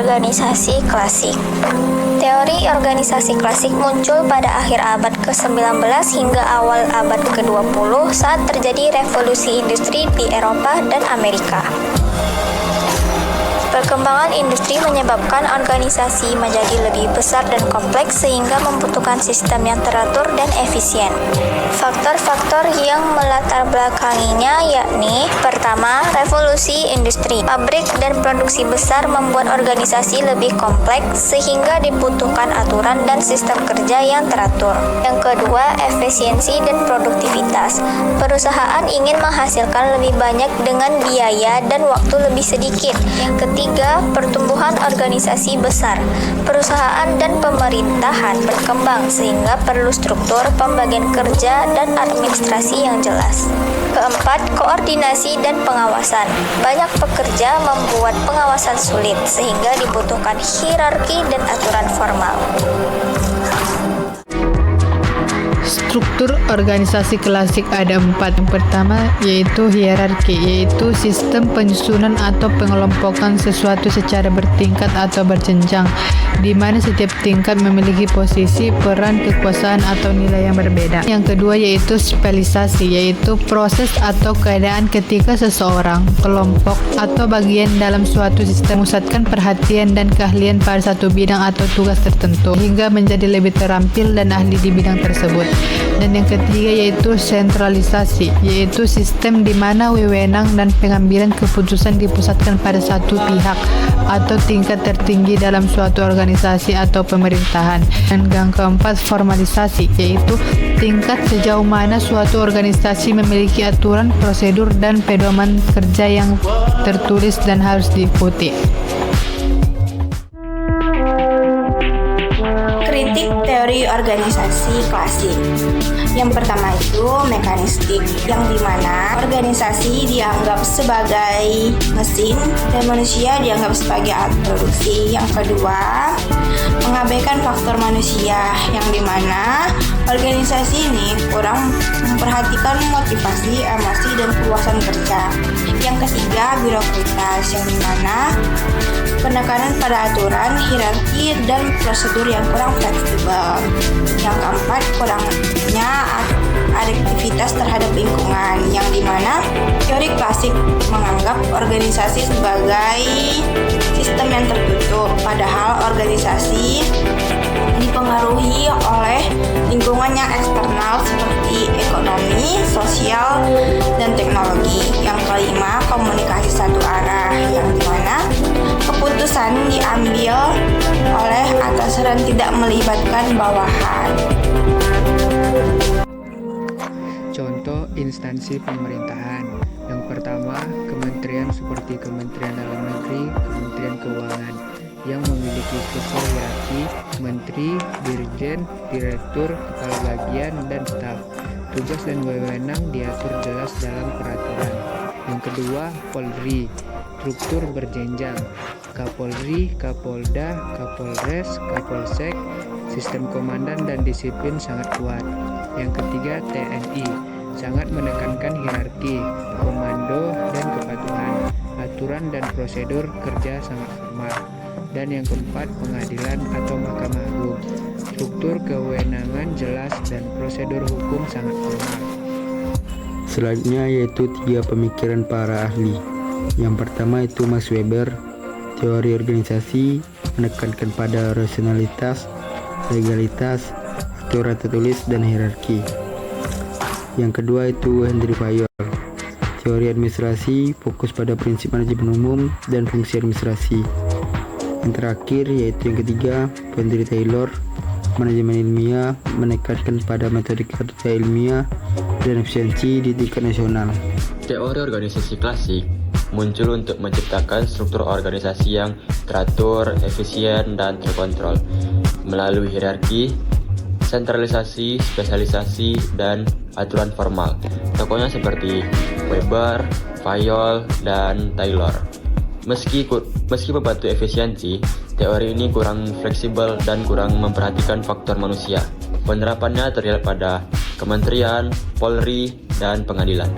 organisasi klasik. Teori organisasi klasik muncul pada akhir abad ke-19 hingga awal abad ke-20 saat terjadi revolusi industri di Eropa dan Amerika. Perkembangan industri menyebabkan organisasi menjadi lebih besar dan kompleks sehingga membutuhkan sistem yang teratur dan efisien. Faktor-faktor yang melatar belakanginya yakni: pertama, revolusi industri. Pabrik dan produksi besar membuat organisasi lebih kompleks sehingga dibutuhkan aturan dan sistem kerja yang teratur. Yang kedua, efisiensi dan produktivitas. Perusahaan ingin menghasilkan lebih banyak dengan biaya dan waktu lebih sedikit. Yang ketiga, pertumbuhan organisasi besar. Perusahaan dan pemerintahan berkembang sehingga perlu struktur, pembagian kerja, dan administrasi yang jelas. Keempat, koordinasi dan pengawasan. Banyak pekerja membuat pengawasan sulit sehingga dibutuhkan hierarki dan aturan formal. Struktur organisasi klasik ada 4. Yang pertama yaitu hierarki, yaitu sistem penyusunan atau pengelompokan sesuatu secara bertingkat atau berjenjang, di mana setiap tingkat memiliki posisi, peran, kekuasaan atau nilai yang berbeda. Yang kedua yaitu spesialisasi, yaitu proses atau keadaan ketika seseorang, kelompok, atau bagian dalam suatu sistem memusatkan perhatian dan keahlian pada satu bidang atau tugas tertentu, hingga menjadi lebih terampil dan ahli di bidang tersebut. Dan yang ketiga yaitu sentralisasi, yaitu sistem di mana wewenang dan pengambilan keputusan dipusatkan pada satu pihak atau tingkat tertinggi dalam suatu organisasi atau pemerintahan. Dan yang keempat, formalisasi, yaitu tingkat sejauh mana suatu organisasi memiliki aturan, prosedur, dan pedoman kerja yang tertulis dan harus diikuti. Kritik teori organisasi klasik. Yang pertama itu mekanistik, yang dimana organisasi dianggap sebagai mesin dan manusia dianggap sebagai alat produksi. Yang kedua, mengabaikan faktor manusia, yang dimana organisasi ini kurang memperhatikan motivasi, emosi, dan kepuasan kerja. Yang ketiga, birokratis, yang dimana penekanan pada aturan, hierarki, dan prosedur yang kurang fleksibel. Yang keempat, kurangnya adaptivitas terhadap lingkungan, yang dimana teori klasik menganggap organisasi sebagai sistem yang tertutup, padahal organisasi dipengaruhi oleh lingkungan yang eksternal seperti ekonomi, sosial, dan teknologi. Yang kelima, komunikasi satu arah, yang dimana keputusan diambil oleh atasan dan tidak melibatkan bawahan. Contoh instansi pemerintahan. Yang pertama, kementerian seperti Kementerian Dalam Negeri, Kementerian Keuangan, yang memiliki struktur hierarki, menteri, dirjen, direktur, kepala bagian, dan staf. Tugas dan wewenang diatur jelas dalam peraturan. Yang kedua, Polri, struktur berjenjang, Kapolri, Kapolda, Kapolres, Kapolsek, sistem komandan dan disiplin sangat kuat. Yang ketiga, TNI, sangat menekankan hierarki, komando, dan kepatuhan. Aturan dan prosedur kerja sangat formal. Dan yang keempat, pengadilan atau Mahkamah Agung, struktur kewenangan jelas dan prosedur hukum sangat formal. Selanjutnya yaitu 3 pemikiran para ahli. Yang pertama itu Max Weber, teori organisasi menekankan pada rasionalitas, legalitas, aturan tertulis, dan hierarki. Yang kedua itu Henry Fayol, teori administrasi fokus pada prinsip manajemen umum dan fungsi administrasi. Yang terakhir yaitu yang ketiga Henry Taylor, manajemen ilmiah menekankan pada metode kerja ilmiah dan efisiensi di tingkat nasional. Teori organisasi klasik muncul untuk menciptakan struktur organisasi yang teratur, efisien, dan terkontrol melalui hierarki, sentralisasi, spesialisasi, dan aturan formal. Tokohnya seperti Weber, Fayol, dan Taylor. Meski membantu efisiensi, teori ini kurang fleksibel dan kurang memperhatikan faktor manusia. Penerapannya terlihat pada kementerian, Polri, dan pengadilan.